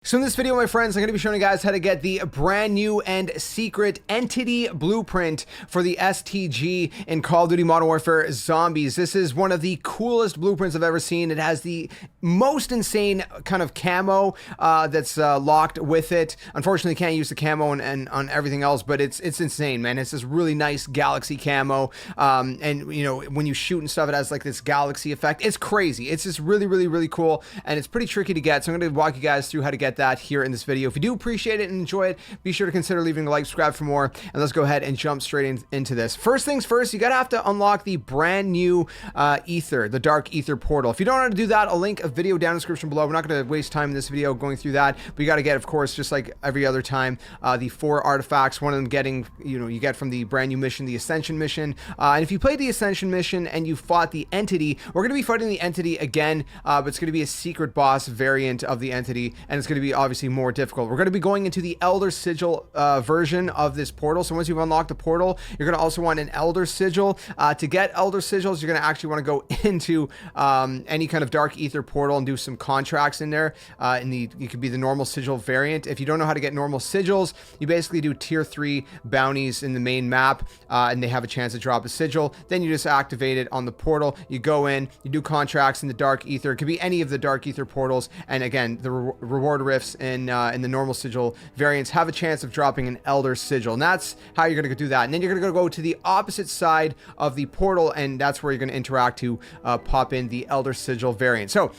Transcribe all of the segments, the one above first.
So in this video, my friends, I'm going to be showing you guys how to get the brand new and secret entity blueprint for the STG in Call of Duty Modern Warfare Zombies. This is one of the coolest blueprints I've ever seen. It has the most insane kind of camo that's locked with it. Unfortunately, can't use the camo and on everything else, but it's insane, man. It's this really nice galaxy camo, and you know, when you shoot and stuff, it has like this galaxy effect. It's crazy. It's just really cool, and it's pretty tricky to get. So I'm going to walk you guys through how to get that here in this video. If you do appreciate it and enjoy it, be sure to consider leaving a like, subscribe for more, and let's go ahead and jump straight into this. First things first, you gotta have to unlock the brand new Aether, the Dark Aether portal. If you don't know how to do that, I'll link a video down in the description below. We're not going to waste time in this video going through that, but you got to get, of course, just like every other time, the 4 artifacts. One of them getting, you get from the brand new mission, the Ascension mission. And if you played the Ascension mission and you fought the entity, we're going to be fighting the entity again, but it's going to be a secret boss variant of the entity, and it's going to be obviously more difficult. We're going to be going into the Elder Sigil version of this portal. So once you've unlocked the portal, you're going to also want an Elder Sigil. To get Elder Sigils, you're going to actually want to go into any kind of Dark Aether portal and do some contracts in there. It could be the normal sigil variant. If you don't know how to get normal sigils, you basically do tier 3 bounties in the main map, and they have a chance to drop a sigil. Then you just activate it on the portal. You go in, you do contracts in the Dark Aether. It could be any of the Dark Aether portals, and again, the reward rifts in the normal sigil variants have a chance of dropping an Elder Sigil, and that's how you're going to do that. And then you're going to go to the opposite side of the portal, and that's where you're going to interact to pop in the Elder Sigil variant. So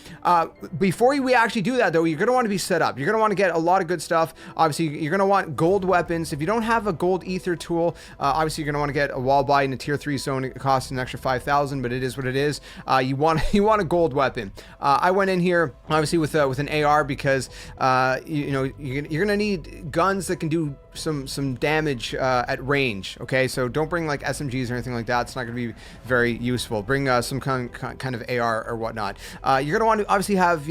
before we actually do that, though, you're going to want to be set up. You're going to want to get a lot of good stuff. Obviously, you're going to want gold weapons. If you don't have a gold Aether tool, obviously you're going to want to get a wall buy in the tier 3 zone. It costs an extra 5,000, but it is what it is. You want a gold weapon. I went in here obviously with an AR because you're gonna need guns that can do some damage at range. Okay, so don't bring like SMGs or anything like that. It's not gonna be very useful. Bring some kind of AR or whatnot. You're gonna want to obviously have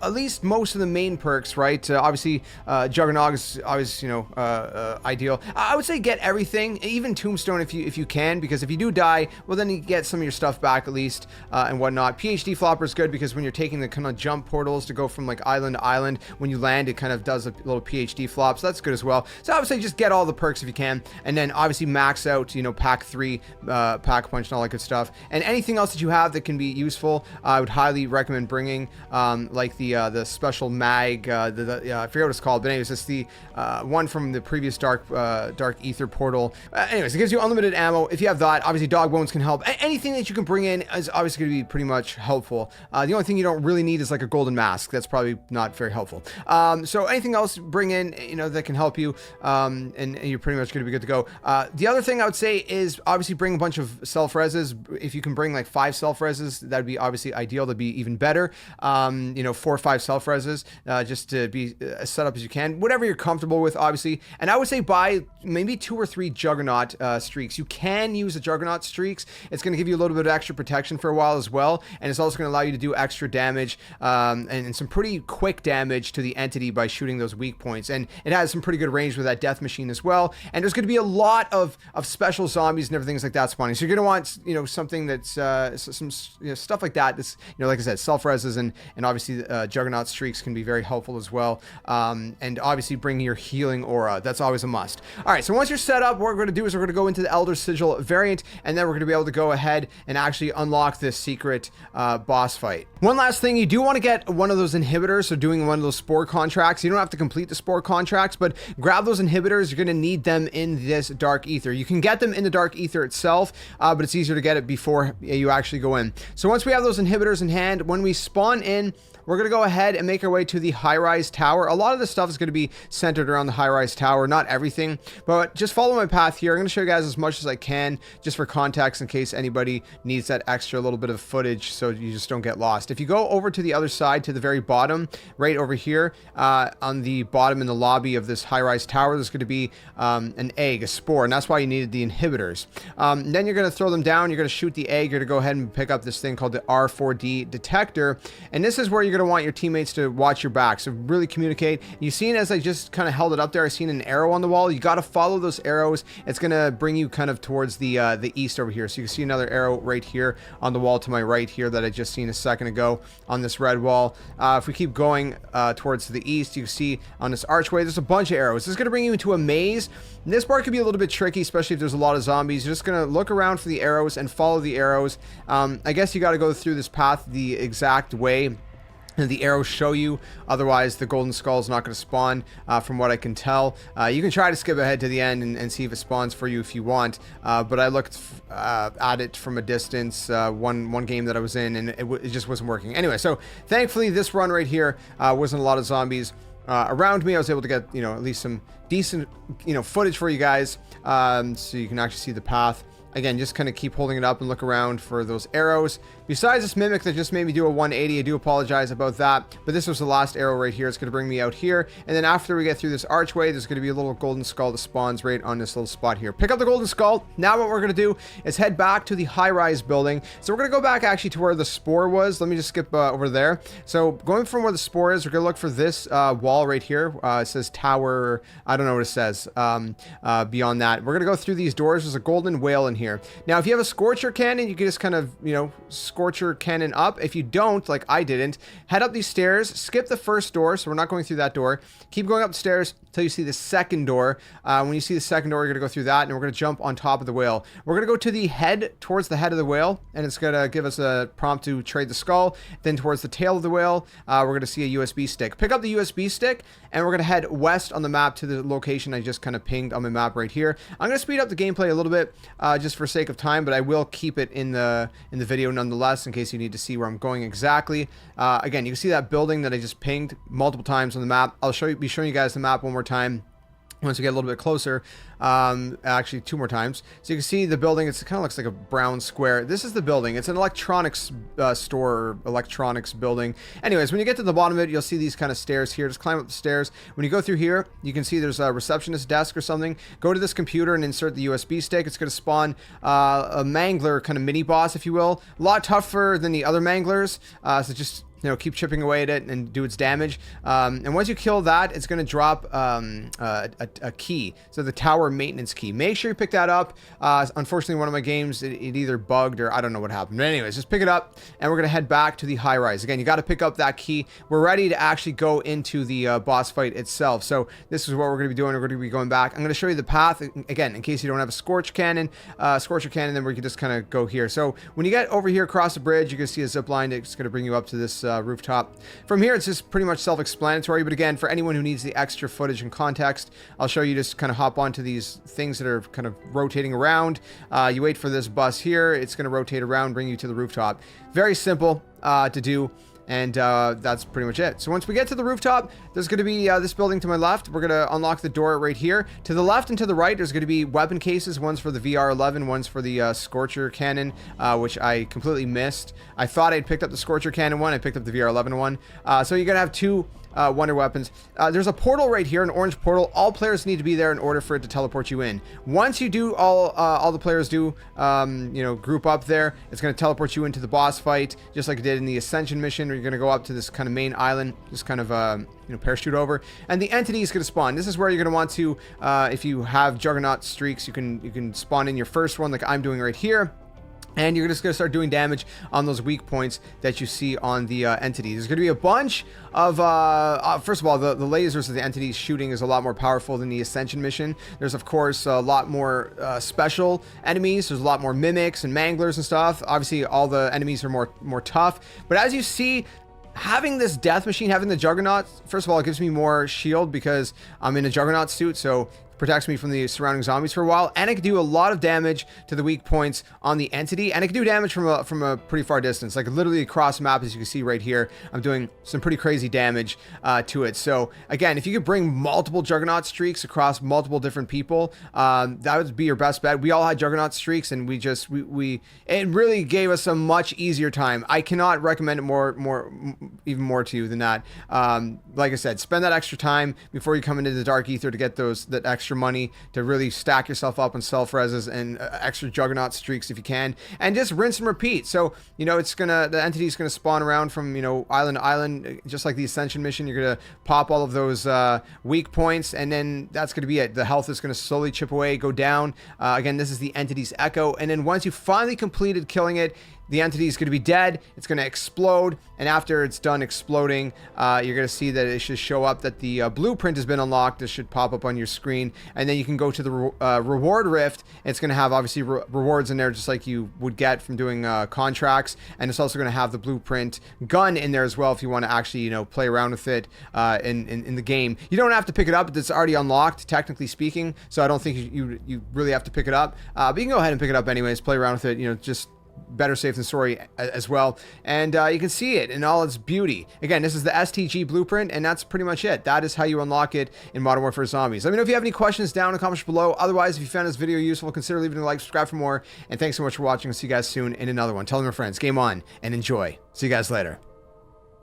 at least most of the main perks, right? Obviously, Juggernaut is always ideal. I would say get everything, even Tombstone if you can, because if you do die, well then you get some of your stuff back at least and whatnot. PhD Flopper is good because when you're taking the kind of jump portals to go from like island to island, when you land, it kind of does a little PhD flop, so that's good as well. So I would say just get all the perks if you can, and then obviously max out, pack 3, pack punch, and all that good stuff. And anything else that you have that can be useful, I would highly recommend bringing, like the special mag, I forget what it's called, but anyways, it's the one from the previous Dark Aether portal. Anyways, it gives you unlimited ammo. If you have that, obviously dog bones can help. Anything that you can bring in is obviously going to be pretty much helpful. The only thing you don't really need is like a golden mask. That's probably not very helpful. So anything else bring in, that can help you, and you're pretty much going to be good to go. The other thing I would say is obviously bring a bunch of self-reses. If you can bring like 5 self-reses, that'd be obviously ideal. That'd be even better. 4 or 5 self-reses, just to be as set up as you can, whatever you're comfortable with, obviously. And I would say buy maybe 2 or 3 Juggernaut streaks. You can use the Juggernaut streaks. It's going to give you a little bit of extra protection for a while as well, and it's also going to allow you to do extra damage, and some pretty quick damage to the entity by shooting those weak points. And it has some pretty good range with that death machine as well. And there's going to be a lot of special zombies and everything like that spawning. So you're going to want something that's some stuff like that. That's like I said, self-reses and obviously Juggernaut streaks can be very helpful as well. And obviously bring your healing aura. That's always a must. All right, so once you're set up, what we're going to do is we're going to go into the Elder Sigil variant, and then we're going to be able to go ahead and actually unlock this secret boss fight. One last thing, you do want to get one of those inhibitors, so doing one of those spore contracts. You don't have to complete the spore contracts, but grab those inhibitors. You're going to need them in this Dark Aether. You can get them in the Dark Aether itself, but it's easier to get it before you actually go in. So once we have those inhibitors in hand, when we spawn in, we're going to go ahead and make our way to the high-rise tower. A lot of this stuff is going to be centered around the high-rise tower, not everything, but just follow my path here. I'm going to show you guys as much as I can, just for context, in case anybody needs that extra little bit of footage so you just don't get lost. If you go over to the other side, to the very bottom, right over here, on the bottom in the lobby of this high-rise tower, there's going to be an egg, a spore, and that's why you needed the inhibitors. Then you're going to throw them down, you're going to shoot the egg, you're going to go ahead and pick up this thing called the R4D detector, and this is where you're going to want your teammates to watch your back, so really communicate. You seen, as I just kind of held it up there, I seen an arrow on the wall. You got to follow those arrows. It's going to bring you kind of towards the east over here. So you can see another arrow right here on the wall to my right here that I just seen a second ago on this red wall. If we keep going towards the east. You can see on this archway, there's a bunch of arrows. This is going to bring you into a maze. And this part could be a little bit tricky, especially if there's a lot of zombies. You're just going to look around for the arrows and follow the arrows. I guess you got to go through this path the exact way the arrows show you, otherwise the golden skull is not going to spawn, from what I can tell. You can try to skip ahead to the end and see if it spawns for you if you want, but I looked at it from a distance one game that I was in, and it just wasn't working. Anyway, so thankfully this run right here wasn't a lot of zombies around me. I was able to get, you know, at least some decent, you know, footage for you guys, so you can actually see the path. Again, just kind of keep holding it up and look around for those arrows. Besides this mimic that just made me do a 180, I do apologize about that, but this was the last arrow right here. It's going to bring me out here, and then after we get through this archway, there's going to be a little golden skull that spawns right on this little spot here. Pick up the golden skull. Now what we're going to do is head back to the high-rise building. So we're going to go back actually to where the spore was. Let me just skip over there. So going from where the spore is, we're going to look for this wall right here. It says tower. I don't know what it says beyond that. We're going to go through these doors. There's a golden whale in here. Now, if you have a scorcher cannon, you can just kind of, you know, scorcher cannon up. If you don't, like I didn't, head up these stairs, skip the first door, so we're not going through that door. Keep going up the stairs until you see the second door. When you see the second door, you're going to go through that, and we're going to jump on top of the whale. We're going to go to the head, towards the head of the whale, and it's going to give us a prompt to trade the skull. Then towards the tail of the whale, we're going to see a USB stick. Pick up the USB stick, and we're going to head west on the map to the location I just kind of pinged on my map right here. I'm going to speed up the gameplay a little bit, just for sake of time, but I will keep it in the video nonetheless, in case you need to see where I'm going exactly. Again, you can see that building that I just pinged multiple times on the map. I'll be showing you guys the map one more time once we get a little bit closer, actually 2 more times. So you can see the building. It kind of looks like a brown square. This is the building. It's an electronics store, electronics building. Anyways, when you get to the bottom of it, you'll see these kind of stairs here. Just climb up the stairs. When you go through here, you can see there's a receptionist desk or something. Go to this computer and insert the USB stick. It's going to spawn a mangler kind of mini boss, if you will. A lot tougher than the other manglers, so just, you know, keep chipping away at it and do its damage. And once you kill that, it's going to drop a key. So the tower maintenance key. Make sure you pick that up. Unfortunately, one of my games, it either bugged or I don't know what happened. But anyways, just pick it up, and we're going to head back to the high rise. Again, you got to pick up that key. We're ready to actually go into the boss fight itself. So this is what we're going to be doing. We're going to be going back. I'm going to show you the path, again, in case you don't have a scorcher cannon, then we can just kind of go here. So when you get over here across the bridge, you can see a zip line. It's going to bring you up to this rooftop. From here, it's just pretty much self-explanatory, but again, for anyone who needs the extra footage and context, I'll show you. Just kind of hop onto these things that are kind of rotating around. You wait for this bus here. It's going to rotate around, bring you to the rooftop. Very simple to do. And that's pretty much it. So once we get to the rooftop, there's going to be this building to my left. We're going to unlock the door right here. To the left and to the right, there's going to be weapon cases. One's for the VR11, one's for the Scorcher cannon, which I completely missed. I thought I'd picked up the Scorcher cannon one. I picked up the VR11 one. So you're going to have 2 wonder weapons. There's a portal right here, an orange portal. All players need to be there in order for it to teleport you in. Once you do, all the players do, you know, group up there, it's going to teleport you into the boss fight, just like it did in the Ascension mission, where you're going to go up to this kind of main island, just kind of, you know, parachute over, and the entity is going to spawn. This is where you're going to want to, if you have Juggernaut streaks, you can spawn in your first one, like I'm doing right here. And you're just going to start doing damage on those weak points that you see on the entity. There's going to be a bunch of, first of all, the lasers of the entities shooting is a lot more powerful than the Ascension mission. There's, of course, a lot more special enemies. There's a lot more mimics and manglers and stuff. Obviously, all the enemies are more tough. But as you see, having this death machine, having the Juggernaut, first of all, it gives me more shield because I'm in a Juggernaut suit, so protects me from the surrounding zombies for a while, and it can do a lot of damage to the weak points on the entity, and it can do damage from a pretty far distance, like literally across map, as you can see right here. I'm doing some pretty crazy damage to it. So again, if you could bring multiple Juggernaut streaks across multiple different people, that would be your best bet. We all had Juggernaut streaks, and it really gave us a much easier time. I cannot recommend it even more to you than that. Like I said, spend that extra time before you come into the Dark Aether to get that extra money to really stack yourself up on self-reses and extra Juggernaut streaks if you can, and just rinse and repeat. So, you know, the entity's gonna spawn around from, you know, island to island, just like the Ascension mission. You're gonna pop all of those weak points, and then that's gonna be it. The health is gonna slowly chip away, go down. Again, this is the entity's echo, and then once you finally completed killing it, the entity is going to be dead. It's going to explode, and after it's done exploding, you're going to see that it should show up that the blueprint has been unlocked. This should pop up on your screen, and then you can go to the reward rift. It's going to have obviously rewards in there, just like you would get from doing contracts, and it's also going to have the blueprint gun in there as well if you want to actually, you know, play around with it in the game. You don't have to pick it up; it's already unlocked, technically speaking. So I don't think you really have to pick it up, but you can go ahead and pick it up anyways. Play around with it, you know, just better safe than sorry as well. And you can see it in all its beauty. Again, this is the STG blueprint, and that's pretty much it. That is how you unlock it in Modern Warfare Zombies. Let me know if you have any questions down in the comments below. Otherwise, if you found this video useful, consider leaving a like, subscribe for more, and thanks so much for watching. I'll see you guys soon in another one. Tell them your friends, game on, and enjoy. See you guys later.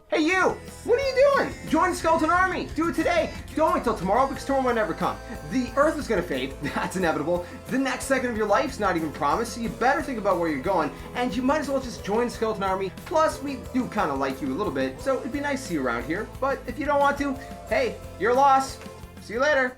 Hey you! What are you doing? Join the Skeleton Army! Do it today! Don't wait till tomorrow, because tomorrow might never come. The Earth is gonna fade, that's inevitable. The next second of your life's not even promised, so you better think about where you're going, and you might as well just join the Skeleton Army. Plus, we do kind of like you a little bit, so it'd be nice to see you around here. But if you don't want to, hey, your loss. See you later.